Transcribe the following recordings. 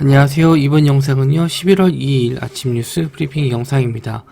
안녕하세요. 이번 영상은요, 11월 2일 아침 뉴스 브리핑 영상입니다.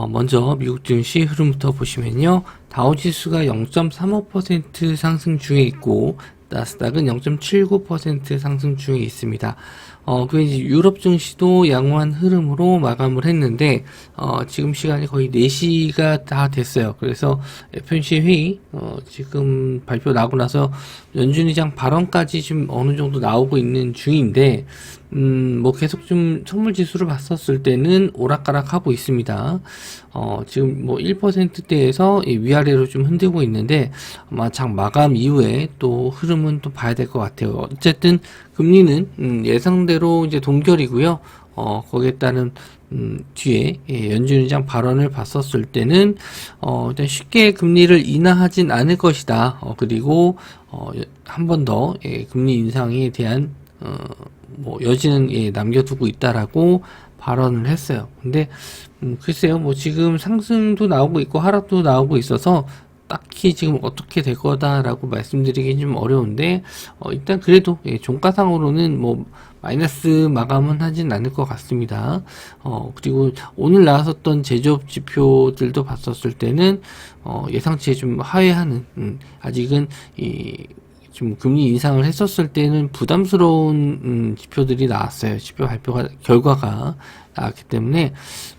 먼저 미국 증시 흐름부터 보시면요, 다우지수가 0.35% 상승 중에 있고, 나스닥은 0.79% 상승 중에 있습니다. 그 이제 유럽 증시도 양호한 흐름으로 마감을 했는데, 지금 시간이 거의 4시가 다 됐어요. 그래서 FOMC 회의, 지금 발표 나고 나서 연준 의장 발언까지 좀 어느 정도 나오고 있는 중인데, 뭐 계속 좀 선물 지수를 봤었을 때는 오락가락 하고 있습니다. 지금 뭐 1%대에서 위아래로 좀 흔들고 있는데, 아마 장 마감 이후에 또 흐름은 또 봐야 될 것 같아요. 어쨌든 금리는 예상대로 이제 동결이고요. 거기에 따른 뒤에 연준 의장 발언을 봤었을 때는 일단 쉽게 금리를 인하하진 않을 것이다. 그리고 한 번 더 금리 인상에 대한 뭐 여지는 남겨두고 있다라고 발언을 했어요. 근데 글쎄요, 뭐 지금 상승도 나오고 있고 하락도 나오고 있어서 딱히 지금 어떻게 될 거다라고 말씀드리기 좀 어려운데, 일단 그래도 종가상으로는 뭐 마이너스 마감은 하진 않을 것 같습니다. 그리고 오늘 나왔었던 제조업 지표들도 봤었을 때는 예상치에 좀 하회하는, 아직은 좀 금리 인상을 했었을 때는 부담스러운 지표들이 나왔어요. 지표 발표가 결과가 나왔기 때문에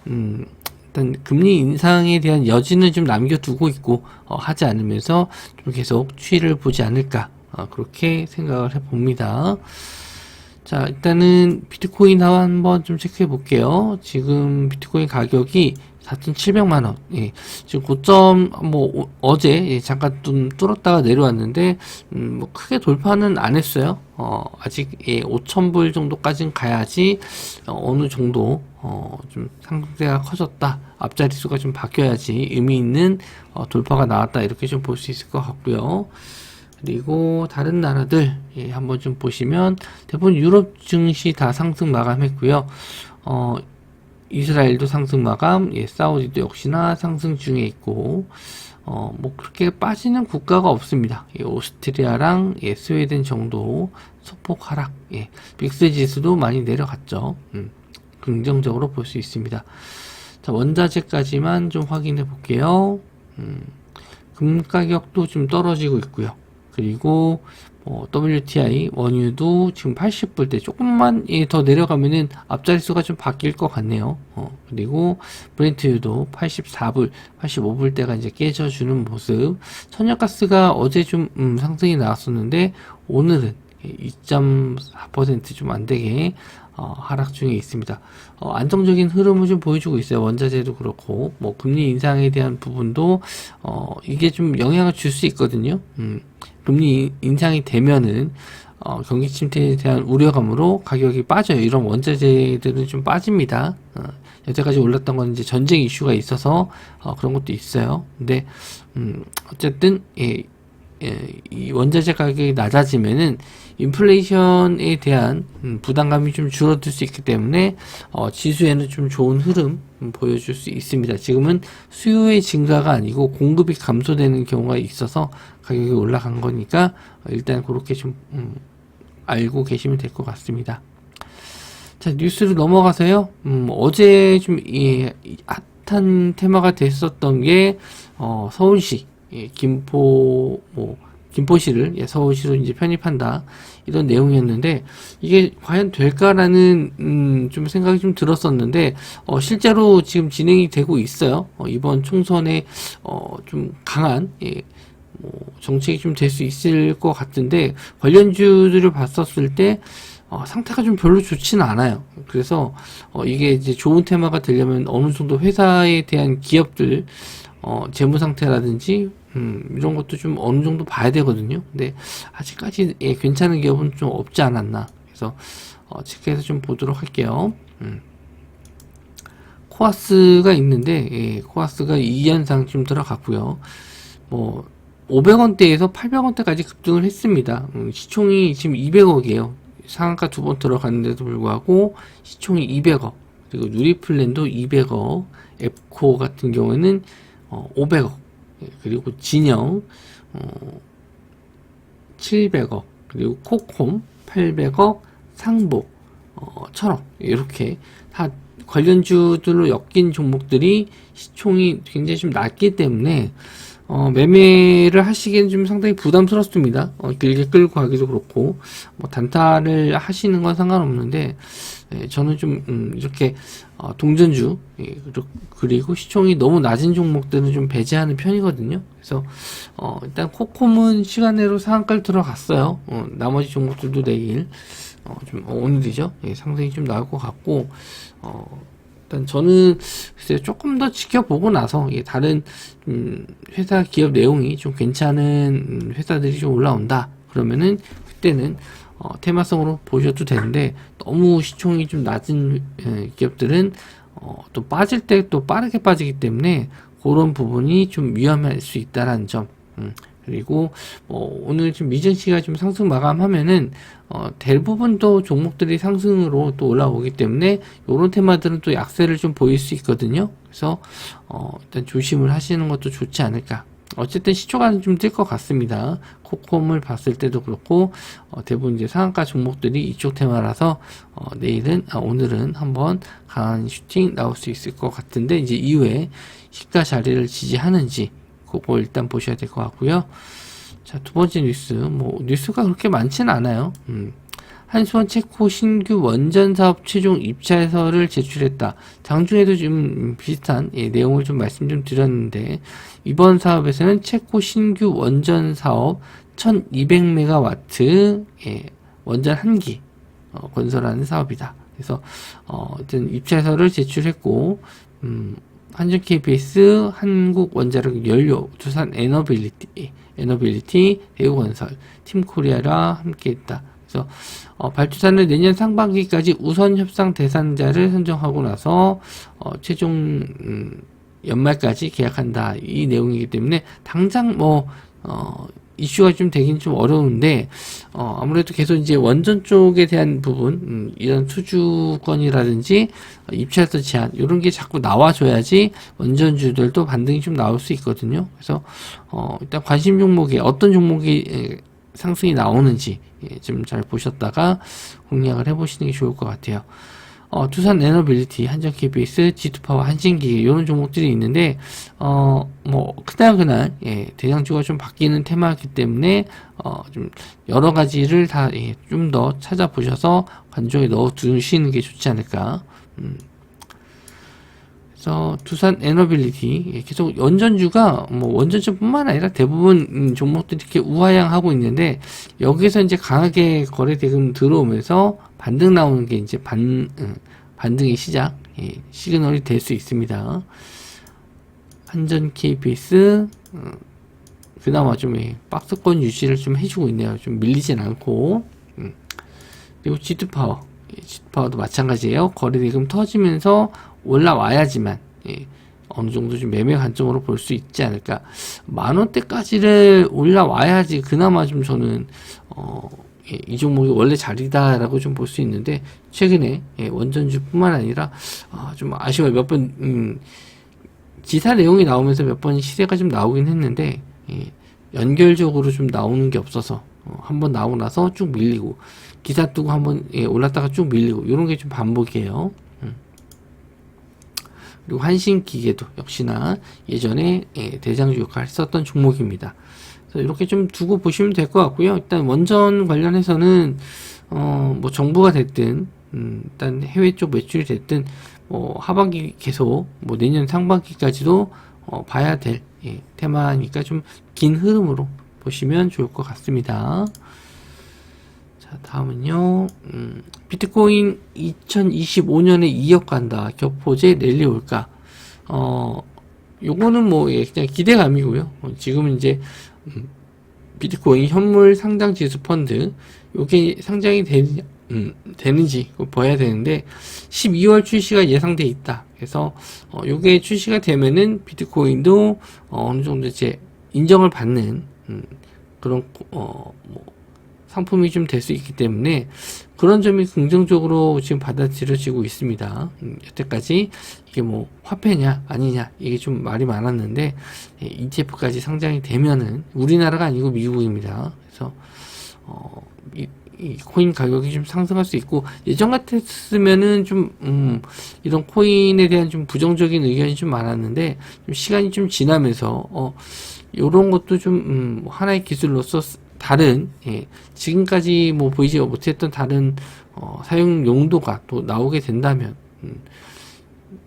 일단 금리 인상에 대한 여지는 좀 남겨두고 있고 하지 않으면서 좀 계속 추이를 보지 않을까, 그렇게 생각을 해봅니다. 자, 일단은 비트코인하고 한번 좀 체크해 볼게요. 지금 비트코인 가격이 4,700만원. 지금 고점, 어제, 잠깐 좀 뚫었다가 내려왔는데, 뭐, 크게 돌파는 안 했어요. 아직, 5,000불 정도까지는 가야지, 어느 정도, 좀 상승세가 커졌다. 앞자리수가 좀 바뀌어야지 의미 있는, 돌파가 나왔다. 이렇게 좀 볼 수 있을 것 같고요. 그리고 다른 나라들 한번 좀 보시면 대부분 유럽 증시 다 상승 마감했고요. 이스라엘도 상승 마감, 사우디도 역시나 상승 중에 있고, 뭐 그렇게 빠지는 국가가 없습니다. 오스트리아랑 스웨덴 정도 소폭 하락, 빅스 지수도 많이 내려갔죠. 긍정적으로 볼 수 있습니다. 자, 원자재까지만 좀 확인해 볼게요. 금 가격도 좀 떨어지고 있고요. 그리고 WTI 원유도 지금 80불대 조금만 더 내려가면은 앞자리수가 좀 바뀔 것 같네요. 그리고 브렌트유도 84불, 85불대가 이제 깨져주는 모습. 천연가스가 어제 좀 상승이 나왔었는데 오늘은 2.4% 좀 안되게 하락 중에 있습니다. 안정적인 흐름을 좀 보여주고 있어요. 원자재도 그렇고, 뭐, 금리 인상에 대한 부분도, 이게 좀 영향을 줄 수 있거든요. 금리 인상이 되면은, 경기 침체에 대한 우려감으로 가격이 빠져요. 이런 원자재들은 좀 빠집니다. 여태까지 올랐던 건 이제 전쟁 이슈가 있어서, 그런 것도 있어요. 근데, 어쨌든, 이 원자재 가격이 낮아지면은 인플레이션에 대한 부담감이 좀 줄어들 수 있기 때문에 지수에는 좀 좋은 흐름 보여줄 수 있습니다. 지금은 수요의 증가가 아니고 공급이 감소되는 경우가 있어서 가격이 올라간 거니까 일단 그렇게 좀 알고 계시면 될 것 같습니다. 자, 뉴스로 넘어가서요. 어제 좀 핫한 테마가 됐었던 게 서울시 김포시를 서울시로 이제 편입한다, 이런 내용이었는데, 이게 과연 될까라는 좀 생각이 좀 들었었는데, 실제로 지금 진행이 되고 있어요. 이번 총선에 좀 강한 정책이 좀 될 수 있을 것 같은데, 관련주들을 봤었을 때 상태가 좀 별로 좋지는 않아요. 그래서 이게 이제 좋은 테마가 되려면 어느 정도 회사에 대한 기업들 재무 상태라든지 이런 것도 좀 어느 정도 봐야 되거든요. 근데 아직까지 괜찮은 기업은 좀 없지 않았나. 그래서 체크해서 좀 보도록 할게요. 코아스가 있는데, 코아스가 2연상 좀 들어갔고요. 뭐 500원대에서 800원대까지 급등을 했습니다. 시총이 지금 200억이에요. 상한가 2번 들어갔는데도 불구하고 시총이 200억. 그리고 누리플랜도 200억, 앱코 같은 경우에는 500억, 그리고 진영 700억, 그리고 코콤 800억, 상보 처럼 이렇게 다 관련주들로 엮인 종목들이 시총이 굉장히 좀 낮기 때문에 매매를 하시기엔 좀 상당히 부담스럽습니다. 길게 끌고 가기도 그렇고, 뭐, 단타를 하시는 건 상관없는데, 저는 좀, 이렇게, 동전주, 그리고 시총이 너무 낮은 종목들은 좀 배제하는 편이거든요. 그래서, 일단 코콤은 시간 내로 상한가를 들어갔어요. 나머지 종목들도 내일, 오늘이죠. 상승이 좀 나올 것 같고, 일단 저는 글쎄요, 조금 더 지켜보고 나서 다른 회사 기업 내용이 좀 괜찮은 회사들이 좀 올라온다 그러면은 그때는 테마성으로 보셔도 되는데, 너무 시총이 좀 낮은 기업들은 또 빠질 때 또 빠르게 빠지기 때문에 그런 부분이 좀 위험할 수 있다라는 점. 그리고 오늘 좀 미전 씨가 좀 상승 마감하면은 대부분 또 종목들이 상승으로 또 올라오기 때문에 요런 테마들은 또 약세를 좀 보일 수 있거든요. 그래서 일단 조심을 하시는 것도 좋지 않을까. 어쨌든 시초가는 좀 뜰 것 같습니다. 코콤을 봤을 때도 그렇고 대부분 이제 상한가 종목들이 이쪽 테마라서 오늘은 한번 강한 슈팅 나올 수 있을 것 같은데, 이제 이후에 시가 자리를 지지하는지 그거 일단 보셔야 될 것 같고요. 자, 두 번째 뉴스, 뉴스가 그렇게 많지는 않아요. 한수원 체코 신규 원전 사업 최종 입찰서를 제출했다. 장중에도 좀 비슷한 내용을 좀 말씀 좀 드렸는데, 이번 사업에서는 체코 신규 원전 사업 1200메가와트 원전 1기 건설하는 사업이다. 그래서 어떤 입찰서를 제출했고, 한전 KBS, 한국원자력 연료, 두산 에너빌리티, 대우건설, 팀코리아라 함께했다. 그래서 발주사는 내년 상반기까지 우선 협상 대상자를 선정하고 나서 최종 연말까지 계약한다, 이 내용이기 때문에 당장 이슈가 좀 되긴 좀 어려운데, 아무래도 계속 이제 원전 쪽에 대한 부분, 이런 수주권이라든지 입찰서 제한, 이런 게 자꾸 나와줘야지 원전주들도 반등이 좀 나올 수 있거든요. 그래서, 일단 관심 종목에 어떤 종목이 상승이 나오는지 좀 잘 보셨다가 공략을 해보시는 게 좋을 것 같아요. 두산 에너빌리티, 한전 KBS, G2파워, 한신기계 이런 종목들이 있는데 그날 대장주가 좀 바뀌는 테마이기 때문에 좀 여러 가지를 다 좀 더 찾아보셔서 관종에 넣어 두시는 게 좋지 않을까. 그래서 두산 에너빌리티 계속 원전주가 원전주뿐만 아니라 대부분 종목들이 이렇게 우하향하고 있는데, 여기서 이제 강하게 거래 대금 들어오면서 반등 나오는 게 이제 반등의 시작, 시그널이 될 수 있습니다. 한전 KBS 그나마 좀 박스권 유지를 좀 해주고 있네요. 좀 밀리진 않고. 그리고 G2파워도 마찬가지예요. 거래 대금 터지면서 올라와야지만 어느 정도 좀 매매 관점으로 볼 수 있지 않을까. 10,000원대까지를 올라와야지 그나마 좀 저는 이 종목이 원래 자리다라고 좀 볼 수 있는데, 최근에 원전주뿐만 아니라 좀 아쉬워요. 몇 번 기사 내용이 나오면서 몇 번 시세가 좀 나오긴 했는데 연결적으로 좀 나오는 게 없어서 한번 나오고 나서 쭉 밀리고, 기사 뜨고 한번 올랐다가 쭉 밀리고, 이런 게 좀 반복이에요. 그리고 한신기계도 역시나 예전에 대장주 역할을 했었던 종목입니다. 그래서 이렇게 좀 두고 보시면 될 것 같고요. 일단 원전 관련해서는 정부가 됐든 일단 해외 쪽 매출이 됐든 하반기 계속 내년 상반기까지도 봐야 될 테마니까 좀 긴 흐름으로 보시면 좋을 것 같습니다. 자, 다음은요. 비트코인 2025년에 2억 간다. 격포제 랠리 올까? 요거는 그냥 기대감이고요. 지금은 이제 비트코인 현물 상장 지수 펀드, 요게 상장이 되는지 봐야 되는데, 12월 출시가 예상돼 있다. 그래서 요게 출시가 되면은 비트코인도 어느 정도 이제 인정을 받는 그런 상품이 좀 될 수 있기 때문에 그런 점이 긍정적으로 지금 받아들여지고 있습니다. 여태까지 이게 화폐냐 아니냐 이게 좀 말이 많았는데, ETF까지 상장이 되면은, 우리나라가 아니고 미국입니다. 그래서 이 코인 가격이 좀 상승할 수 있고, 예전 같았으면은 좀 이런 코인에 대한 좀 부정적인 의견이 좀 많았는데, 좀 시간이 좀 지나면서 요런 것도 좀 하나의 기술로서 다른, 예, 지금까지 뭐 보이지 못했던 다른 사용 용도가 또 나오게 된다면,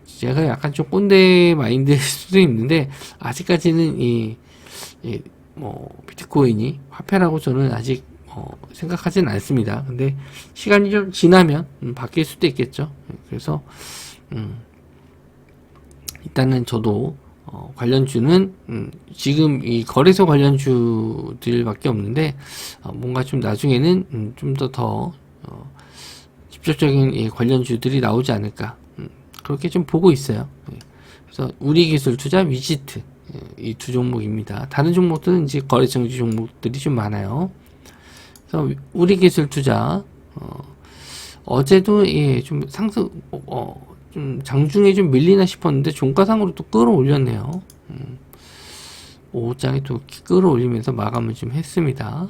제가 약간 좀 꼰대 마인드일 수도 있는데, 아직까지는 뭐 비트코인이 화폐라고 저는 아직 생각하지는 않습니다. 근데 시간이 좀 지나면 바뀔 수도 있겠죠. 그래서 일단은 저도 관련주는 지금 이 거래소 관련주들밖에 없는데, 뭔가 좀 나중에는 좀 더 직접적인 이 관련주들이 나오지 않을까, 그렇게 좀 보고 있어요. 그래서 우리기술투자, 위지트, 이 두 종목입니다. 다른 종목들은 이제 거래정지 종목들이 좀 많아요. 그래서 우리기술투자, 어제도 좀 상승, 좀 장중에 좀 밀리나 싶었는데 종가상으로 또 끌어올렸네요. 5장에 또 끌어올리면서 마감을 좀 했습니다.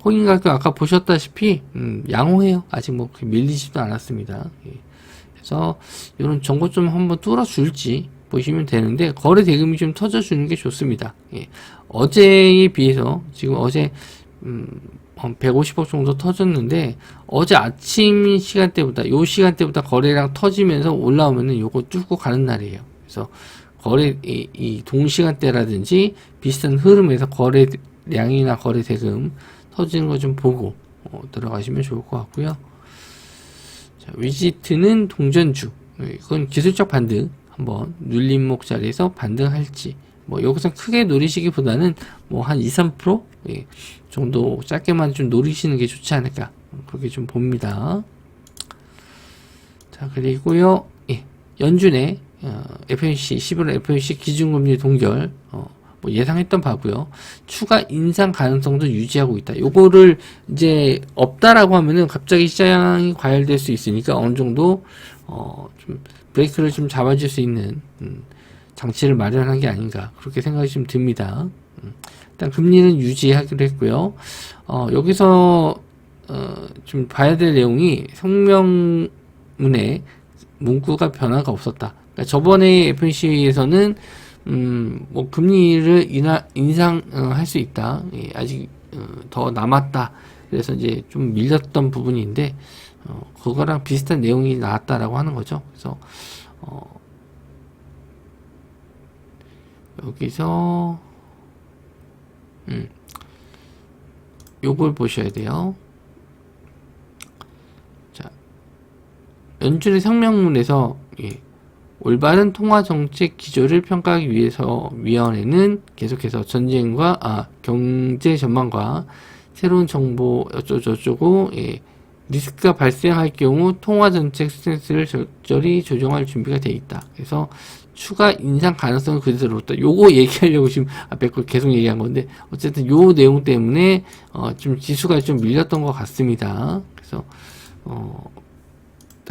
코인 가격 아까 보셨다시피 양호해요. 아직 뭐 밀리지도 않았습니다. 그래서 이런 정보 좀 한번 뚫어줄지 보시면 되는데, 거래 대금이 좀 터져주는 게 좋습니다. 어제에 비해서 지금 어제 150억 정도 터졌는데, 어제 아침 시간대보다 요 시간대보다 거래량 터지면서 올라오면은 요거 뚫고 가는 날이에요. 그래서 거래 이 동시간대라든지 비슷한 흐름에서 거래량이나 거래 대금 터지는 거 좀 보고 들어가시면 좋을 것 같고요. 자, 위지트는 동전주, 이건 기술적 반등, 한번 눌림목 자리에서 반등할지, 뭐 여기서 크게 노리시기보다는 뭐 한 2~3% 정도 짧게만 좀 노리시는 게 좋지 않을까, 그렇게 좀 봅니다. 자, 그리고요, 연준의 FOMC 11월 FOMC 기준금리 동결 뭐 예상했던 바고요. 추가 인상 가능성도 유지하고 있다. 요거를 이제 없다라고 하면은 갑자기 시장이 과열될 수 있으니까 어느 정도 좀 브레이크를 좀 잡아줄 수 있는 장치를 마련한 게 아닌가, 그렇게 생각이 좀 듭니다. 일단 금리는 유지하기로 했고요. 여기서 좀 봐야 될 내용이, 성명문에 문구가 변화가 없었다. 그러니까 저번에 FOMC에서는 뭐 금리를 인상할 수 있다. 아직 더 남았다. 그래서 이제 좀 밀렸던 부분인데, 그거랑 비슷한 내용이 나왔다라고 하는 거죠. 그래서 여기서 요걸 보셔야 돼요. 자, 연준의 성명문에서 올바른 통화 정책 기조를 평가하기 위해서 위원회는 계속해서 전쟁과 경제 전망과 새로운 정보 어쩌고저쩌고 리스크가 발생할 경우 통화 정책 스탠스를 적절히 조정할 준비가 되어 있다. 그래서 추가 인상 가능성은 그대로 있다. 요거 얘기하려고 지금 앞에 거 계속 얘기한 건데, 어쨌든 요 내용 때문에 좀 지수가 좀 밀렸던 것 같습니다. 그래서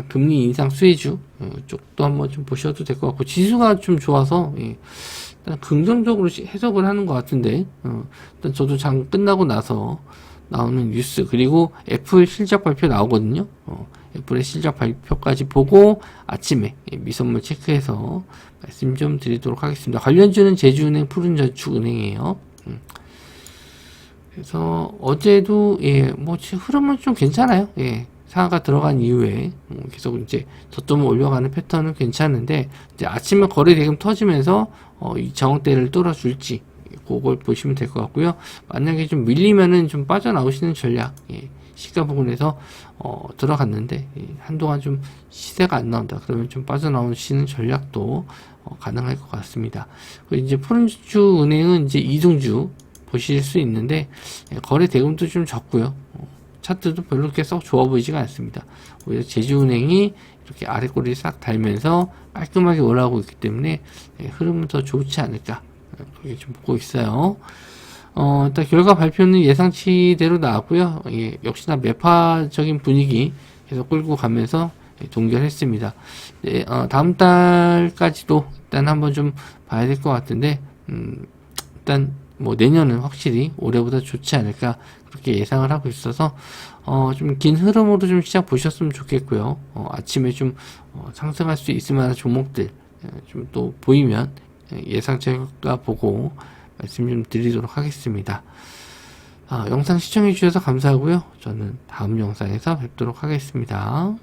금리 인상 수혜주 쪽도 한번 좀 보셔도 될 것 같고, 지수가 좀 좋아서 일단 긍정적으로 해석을 하는 것 같은데, 일단 저도 장 끝나고 나서 나오는 뉴스, 그리고 애플 실적 발표 나오거든요. 애플의 실적 발표까지 보고 아침에 미선물 체크해서 말씀 좀 드리도록 하겠습니다. 관련주는 제주은행, 푸른저축은행이에요. 그래서 어제도 뭐 흐름은 좀 괜찮아요. 상하가 들어간 이후에 계속 이제 저점을 올려가는 패턴은 괜찮은데, 이제 아침에 거래 대금 터지면서 이 저항대를 뚫어줄지, 그걸 보시면 될 것 같고요. 만약에 좀 밀리면은 좀 빠져나오시는 전략, 시가 부분에서 들어갔는데 한동안 좀 시세가 안 나온다, 그러면 좀 빠져나오시는 전략도 가능할 것 같습니다. 그리고 이제 푸른저축은행은 이제 이중주 보실 수 있는데, 거래 대금도 좀 적고요. 차트도 별로 그렇게 썩 좋아 보이지가 않습니다. 오히려 제주은행이 이렇게 아래 꼬리를 싹 달면서 깔끔하게 올라오고 있기 때문에 흐름은 더 좋지 않을까, 그렇게 좀 보고 있어요. 일단 결과 발표는 예상치대로 나왔고요. 역시나 매파적인 분위기 계속 끌고 가면서 동결했습니다. 다음 달까지도 일단 한번 좀 봐야 될 것 같은데, 일단 뭐 내년은 확실히 올해보다 좋지 않을까 그렇게 예상을 하고 있어서 좀 긴 흐름으로 좀 시작 보셨으면 좋겠고요. 아침에 좀 상승할 수 있을 만한 종목들 좀 또 보이면 예상치 효과 보고 말씀 좀 드리도록 하겠습니다. 영상 시청해 주셔서 감사하고요. 저는 다음 영상에서 뵙도록 하겠습니다.